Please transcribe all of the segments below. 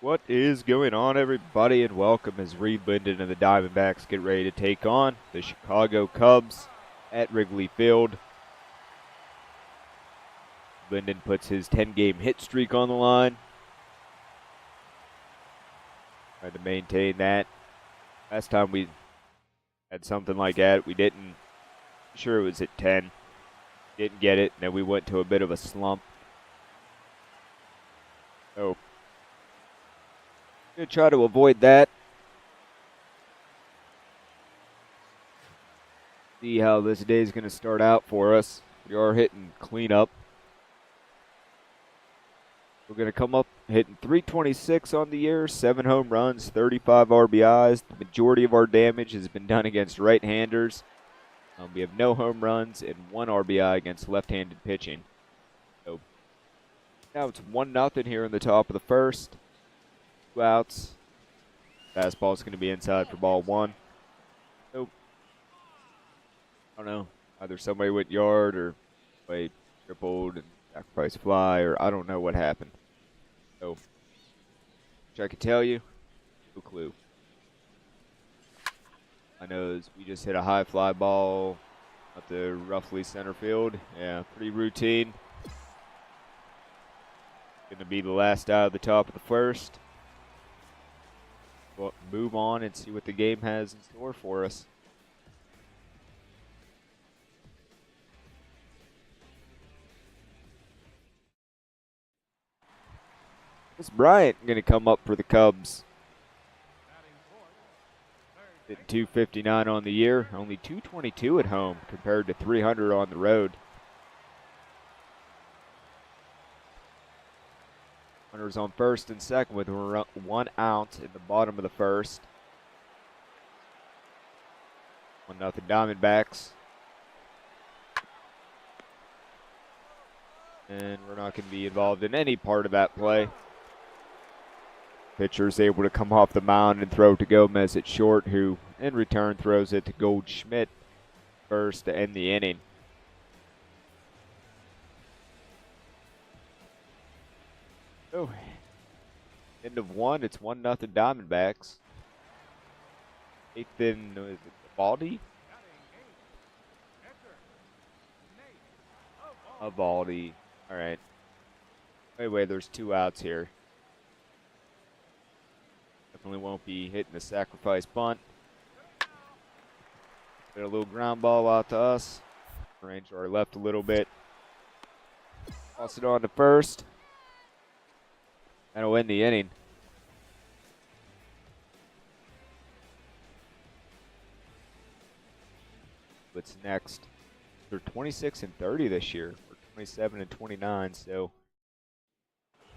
What is going on, everybody, and welcome as Reid, Linden, and the Diamondbacks get ready to take on the Chicago Cubs at Wrigley Field. Linden puts his 10-game hit streak on the line. Trying to maintain that. Last time we had something like that, we didn't. Sure, it was at 10. Didn't get it, and then we went to a bit of a slump. So, gonna try to avoid that. See how this day is gonna start out for us. We are hitting cleanup. We're gonna come up hitting 326 on the year, 7 home runs, 35 RBIs. The majority of our damage has been done against right-handers. We have no home runs and 1 RBI against left-handed pitching. So now it's 1-0 here in the top of the first. 2 outs. Fastball is going to be inside for ball 1. Nope. I don't know. Either somebody went yard or somebody tripled and sacrifice fly, or I don't know what happened. So, which I could tell you, no clue. I know we just hit a high fly ball up the roughly center field. Yeah, pretty routine. Going to be the last out of the top of the first. We'll move on and see what the game has in store for us. It's Bryant going to come up for the Cubs. Hitting 259 on the year, only 222 at home compared to 300 on the road. Runners on first and second with 1 out in the bottom of the first. 1-0 Diamondbacks. And we're not going to be involved in any part of that play. Pitcher's able to come off the mound and throw to Gomez at short, who in return throws it to Goldschmidt first to end the inning. Oh, end of 1. It's 1-0 Diamondbacks. 8th in, is it Baldy? Baldy. All right. Anyway, there's 2 outs here. Definitely won't be hitting the sacrifice bunt. Get a little ground ball out to us. Range to our left a little bit. Toss it on to first. That'll end the inning. What's next? They're 26 and 30 this year. We're 27 and 29, so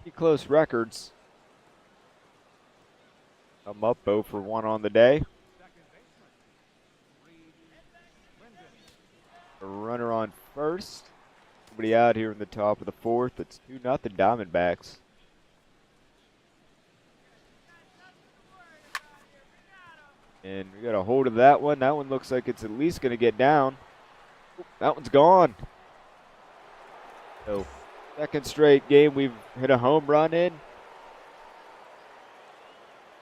pretty close records. I'm up 0 for 1 on the day. A runner on first. Nobody out here in the top of the 4th. It's 2-0 Diamondbacks. And we got a hold of that one. That one looks like it's at least going to get down. That one's gone. So, second straight game we've hit a home run in.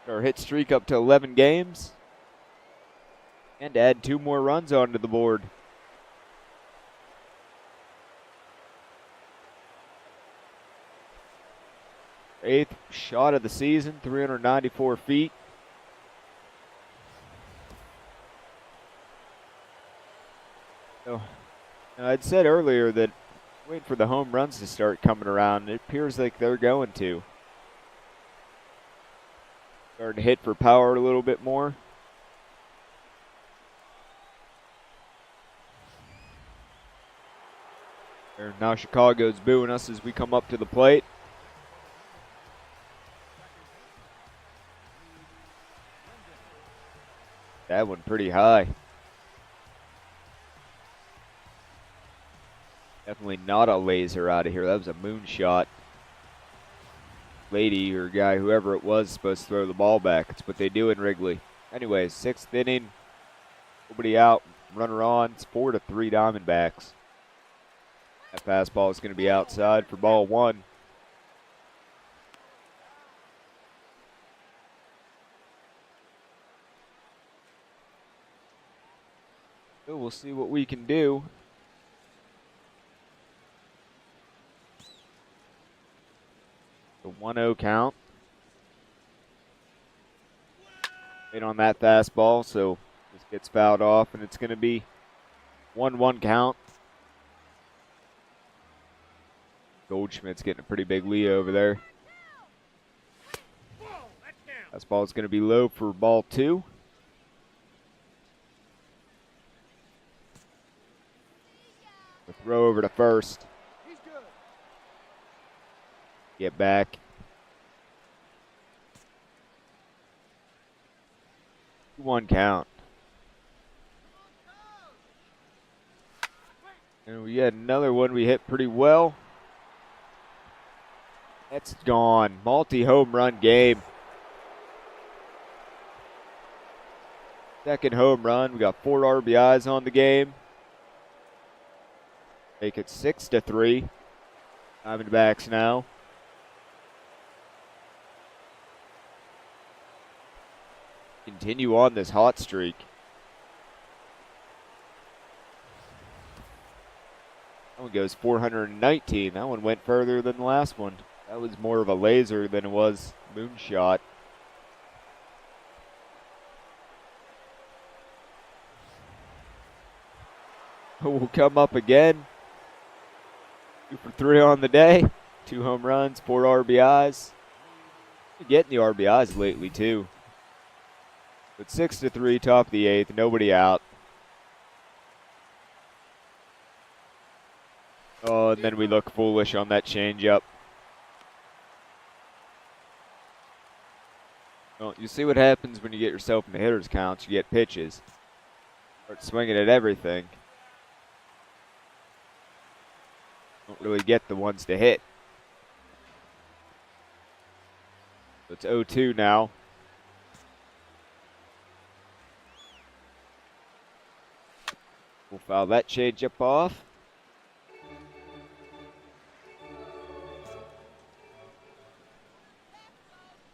Our hit streak up to 11 games. And add 2 more runs onto the board. Eighth shot of the season, 394 feet. So, I'd said earlier that wait for the home runs to start coming around. It appears like they're going to. Starting to hit for power a little bit more. Now Chicago's booing us as we come up to the plate. That one pretty high. Definitely not a laser out of here. That was a moonshot. Lady or guy, whoever it was, supposed to throw the ball back. It's what they do in Wrigley. Anyways, 6th inning. Nobody out. Runner on. It's 4-3 Diamondbacks. That fastball is going to be outside for ball 1. So we'll see what we can do. The 1-0 count. Wait on that fastball, so this gets fouled off, and it's going to be 1-1 count. Goldschmidt's getting a pretty big lead over there. Fastball is going to be low for ball 2. The throw over to first. Get back. 1 count. And we had another one we hit pretty well. That's gone. Multi-home run game. Second home run. We got 4 RBIs on the game. Make it 6-3. Diamondbacks now. Continue on this hot streak. That one goes 419. That one went further than the last one. That was more of a laser than it was moonshot. Will come up again. 2 for 3 on the day. 2 home runs, 4 RBIs. We're getting the RBIs lately too. But 6-3, top of the 8th, nobody out. Oh, and then we look foolish on that changeup. Well, you see what happens when you get yourself in the hitter's counts. You get pitches. Start swinging at everything. Don't really get the ones to hit. So it's 0-2 now. We'll foul that changeup off.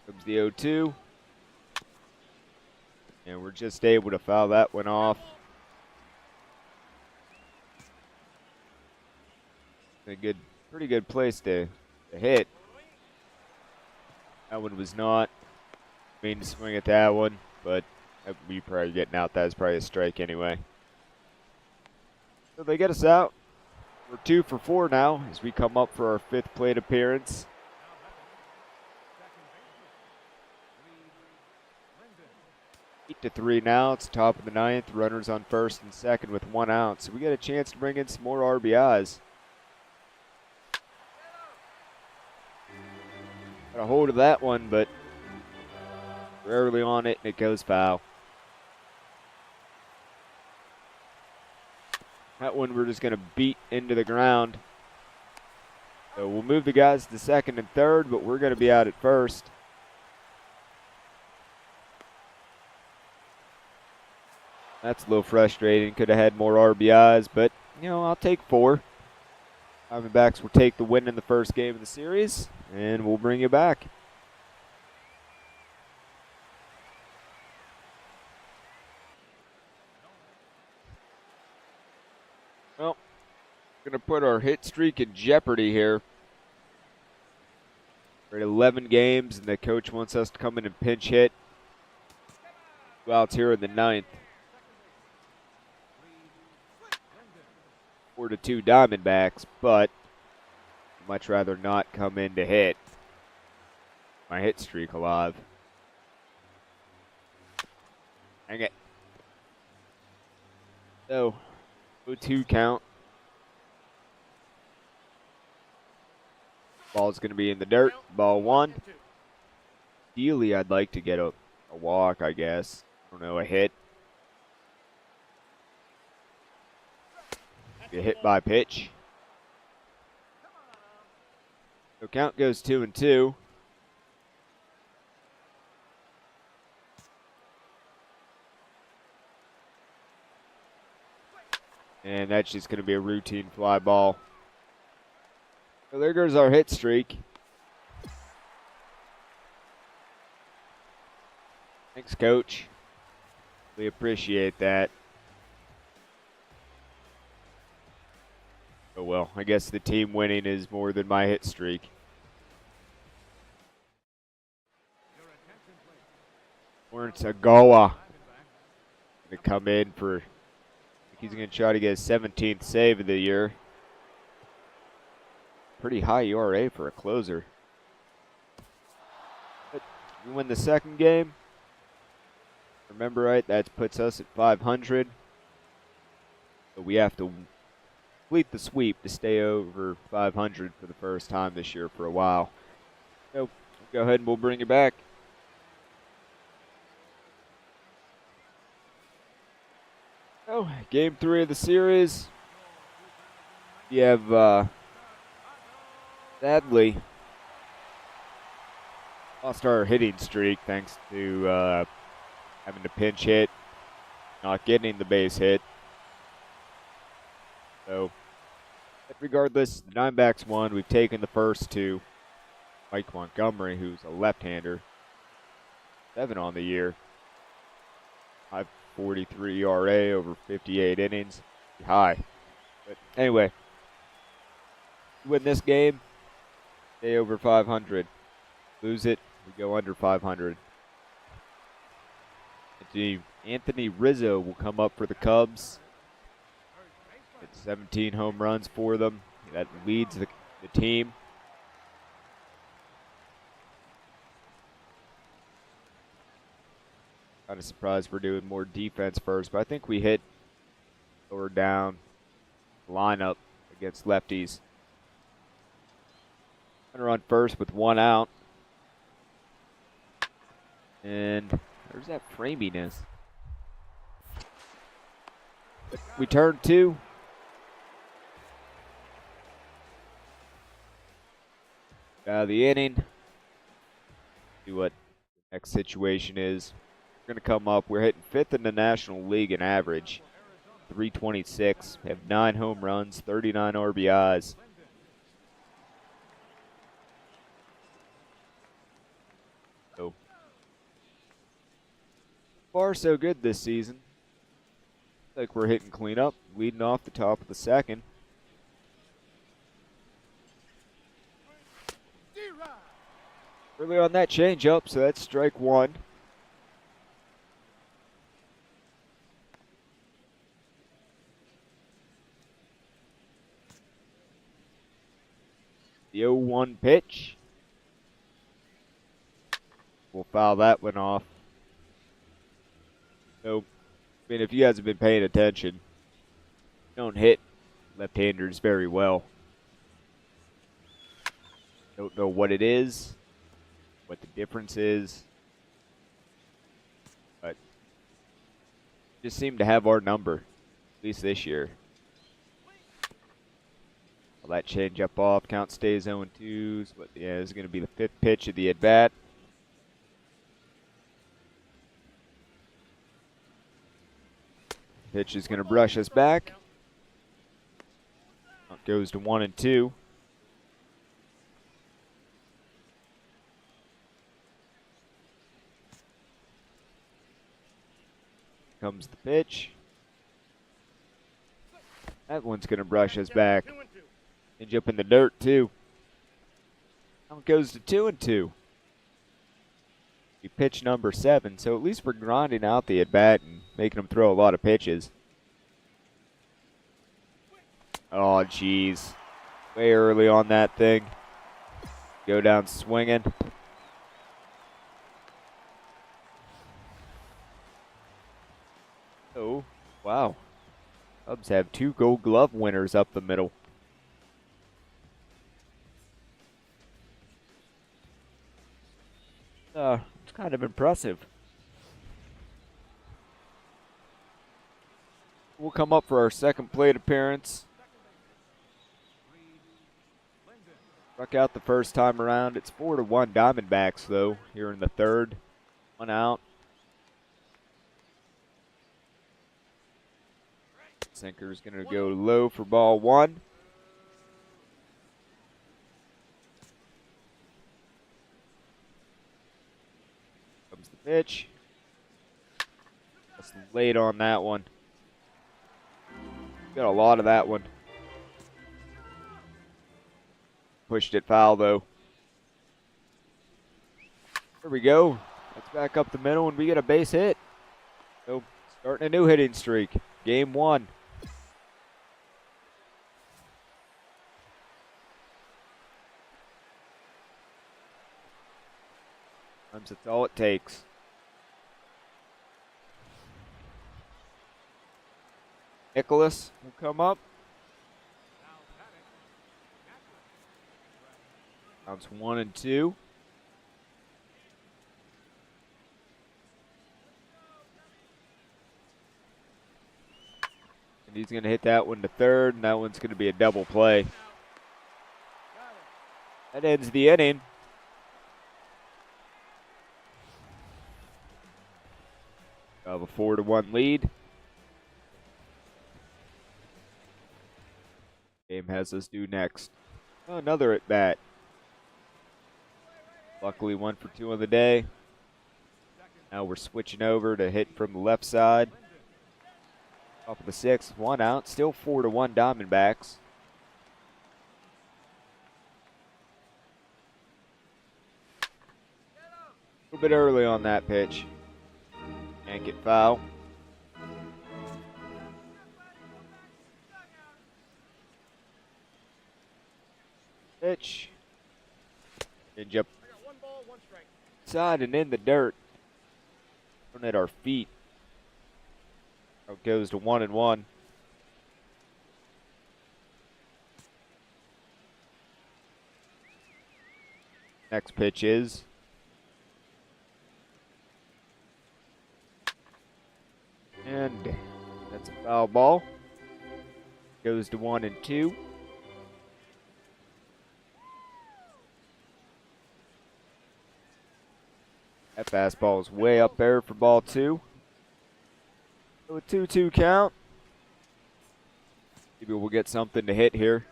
Comes the 0-2. And we're just able to foul that one off. Pretty good place to hit. That one was not. Mean to swing at that one, but we probably getting out. That was probably a strike anyway. So they get us out. We're 2 for 4 now as we come up for our 5th plate appearance. Linden. 8-3 now. It's top of the 9th. Runners on first and second with 1 out. So we get a chance to bring in some more RBIs. Got a hold of that one, but rarely on it, and it goes foul. That one we're just going to beat into the ground. So we'll move the guys to second and third, but we're going to be out at first. That's a little frustrating. Could have had more RBIs, but, you know, I'll take 4. Diamondbacks will take the win in the first game of the series, and we'll bring you back. Well, we're going to put our hit streak in jeopardy here. We're at 11 games, and the coach wants us to come in and pinch hit. 2 outs here in the 9th. 4-2 Diamondbacks, but I'd much rather not come in to hit. My hit streak alive. Dang it. So, 0-2 count. Ball's going to be in the dirt. Ball 1. Ideally, I'd like to get a walk, I guess. I don't know, a hit. Get hit by pitch. So count goes 2-2. And that's just going to be a routine fly ball. So there goes our hit streak. Thanks, Coach. We appreciate that. well, I guess the team winning is more than my hit streak. Lawrence Agawa going to come in for, he's going to try to get his 17th save of the year. Pretty high ERA for a closer. But we win the second game. Remember right, that puts us at 500. So we have to complete the sweep to stay over 500 for the first time this year for a while. So go ahead and we'll bring it back. Oh, game 3 of the series. You have, sadly, lost our hitting streak thanks to having to pinch hit, not getting the base hit. So, regardless, the Diamondbacks won. We've taken the first 2. Mike Montgomery, who's a left-hander, 7 on the year. 5.43 ERA over 58 innings. High. But anyway, win this game, stay over 500. Lose it, we go under 500. Anthony Rizzo will come up for the Cubs. It's 17 home runs for them. That leads the team. Kind of surprised we're doing more defense first, but I think we hit lower down lineup against lefties. Runner on first with 1 out. And there's that framiness. We turn 2. Out of the inning. See what the next situation is. We're going to come up. We're hitting 5th in the National League in average. 326. We have 9 home runs, 39 RBIs. So far, so good this season. Like we're hitting cleanup, leading off the top of the second. Early on that changeup, so that's strike 1. The 0-1 pitch. We'll foul that one off. So, I mean, if you guys have been paying attention, don't hit left-handers very well. Don't know what it is, what the difference is, but just seem to have our number, at least this year. Well, that change up off, count stays 0-2, but yeah, this is going to be the 5th pitch of the at-bat. Pitch is going to brush us back. Count goes to 1-2. Comes the pitch. That one's going to brush us back. Change up in the dirt, too. Now it goes to 2-2. Pitch number 7, so at least we're grinding out the at-bat and making them throw a lot of pitches. Oh, jeez. Way early on that thing. Go down swinging. Oh, wow. Cubs have 2 Gold Glove winners up the middle. It's kind of impressive. We'll come up for our second plate appearance. Struck out the first time around. It's 4-1 Diamondbacks, though, here in the 3rd. 1 out. Sinker's going to go low for ball 1. Comes the pitch. That's late on that one. Got a lot of that one. Pushed it foul, though. There we go. Let's back up the middle, and we get a base hit. So, starting a new hitting streak. Game 1. Sometimes that's all it takes. Nicholas will come up. Counts 1 and 2. And he's going to hit that one to third, and that one's going to be a double play. That ends the inning. We have a 4-1 lead. Game has us due next. Oh, another at bat. Luckily 1 for 2 on the day. Now we're switching over to hit from the left side. Top of the 6th, 1 out. Still 4-1 Diamondbacks. A little bit early on that pitch. Can't get foul. Pitch. Change up side and in the dirt. At our feet. It goes to 1-1. Next pitch is and that's a foul ball. Goes to 1-2. That fastball is way up there for ball 2. So a 2-2 count. Maybe we'll get something to hit here.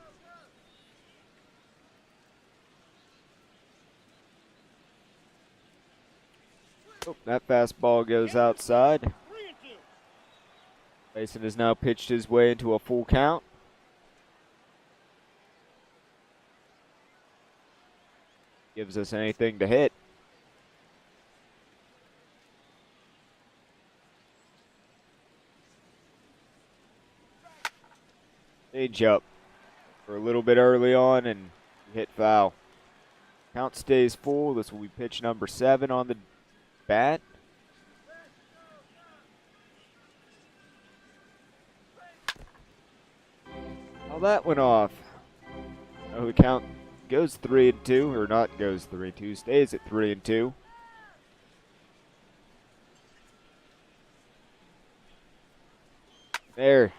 Oh, that fastball goes outside. Mason has now pitched his way into a full count. Gives us anything to hit. Change up for a little bit early on and hit foul. Count stays full. This will be pitch number 7 on the bat. How that went off. Oh, the count goes 3-2, or not goes 3-2, stays at 3-2. There.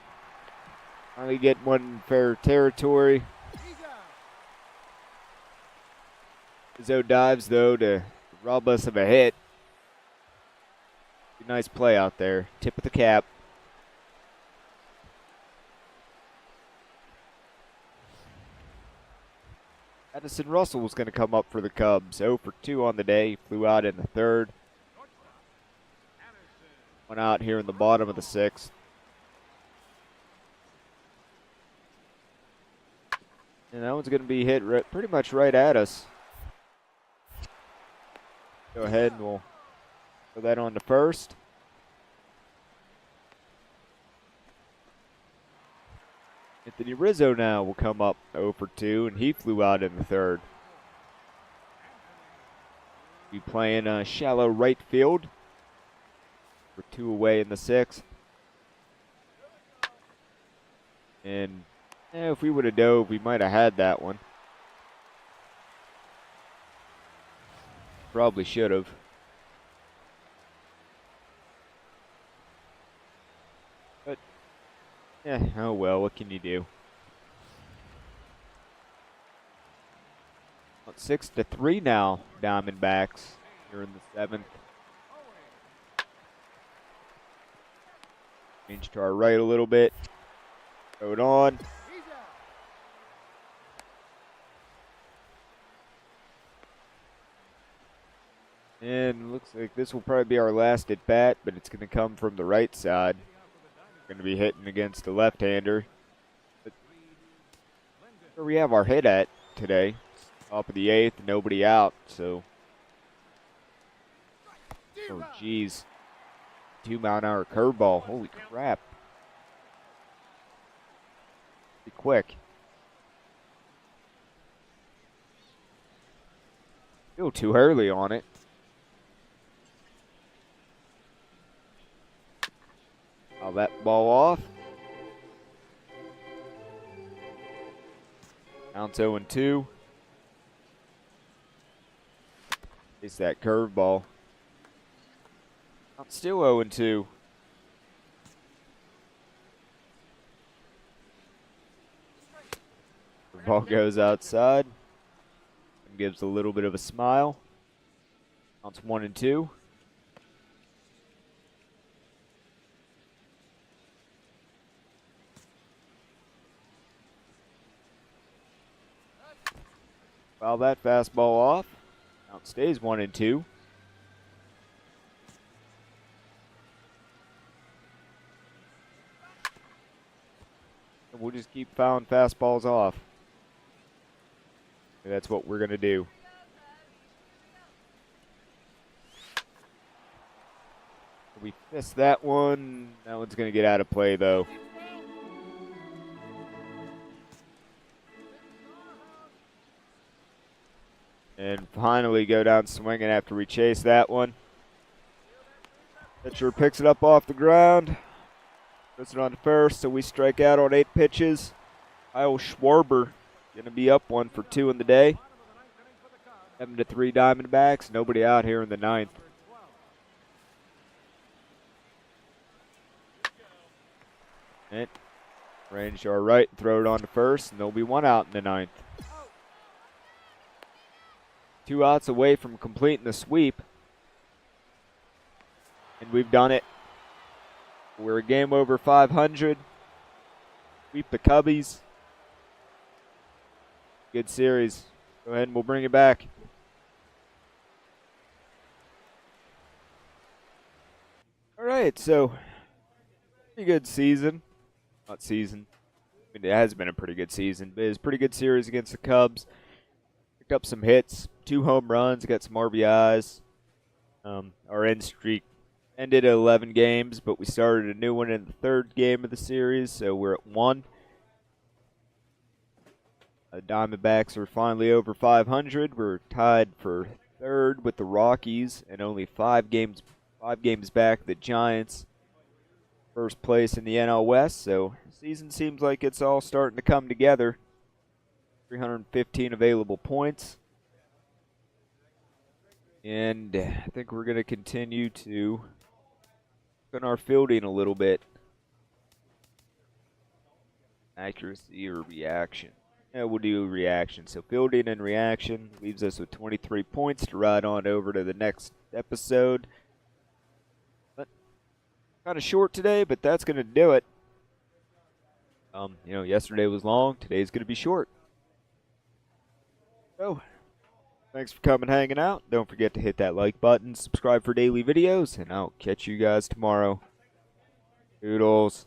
Finally get one in fair territory. Izzo dives, though, to rob us of a hit. Nice play out there. Tip of the cap. Addison Russell was going to come up for the Cubs. 0 for 2 on the day. He flew out in the 3rd. Went out here in the bottom of the 6th. And that one's going to be hit pretty much right at us. Go ahead and we'll throw that on to first. Anthony Rizzo now will come up 0 for 2, and he flew out in the 3rd. Be playing shallow right field. For 2 away in the 6th. And if we would have dove, we might have had that one. Probably should have. But, oh well, what can you do? 6-3 now, Diamondbacks, here in the 7th. Change to our right a little bit. Throw it on. And looks like this will probably be our last at bat, but it's going to come from the right side. Going to be hitting against the left-hander. Where we have our hit at today. Top of the 8th, nobody out. So, oh geez, 2-mile-an-hour curveball. Holy crap! Pretty quick. Still too early on it. Foul that ball off. Counts 0-2. It's that curveball. Still 0-2. The ball goes outside. And gives a little bit of a smile. Counts 1-2. Foul that fastball off. Count stays 1-2. And we'll just keep fouling fastballs off. And that's what we're going to do. We missed that one. That one's going to get out of play, though. And finally go down swinging after we chase that one. Pitcher picks it up off the ground. Puts it on to first, so we strike out on 8 pitches. Kyle Schwarber going to be up 1 for 2 in the day. 7-3 Diamondbacks. Nobody out here in the 9th. And range to our right, throw it on to first, and there'll be 1 out in the 9th. 2 outs away from completing the sweep. And we've done it. We're a game over 500. Sweep the Cubbies. Good series. Go ahead and we'll bring it back. All right, so pretty good season. Not season. I mean, it has been a pretty good season, but it's a pretty good series against the Cubs. Picked up some hits, 2 home runs, got some RBIs. Our end streak ended at 11 games, but we started a new one in the 3rd game of the series, so we're at 1. The Diamondbacks are finally over 500. We're tied for 3rd with the Rockies, and only 5 games back the Giants. First place in the NL West, so the season seems like it's all starting to come together. 315 available points. And I think we're going to continue to work on our fielding a little bit. Accuracy or reaction? Yeah, we'll do reaction. So fielding and reaction leaves us with 23 points to ride on over to the next episode. But kind of short today, but that's going to do it. Yesterday was long. Today's going to be short. So, thanks for coming hanging out. Don't forget to hit that like button, subscribe for daily videos, and I'll catch you guys tomorrow. Doodles.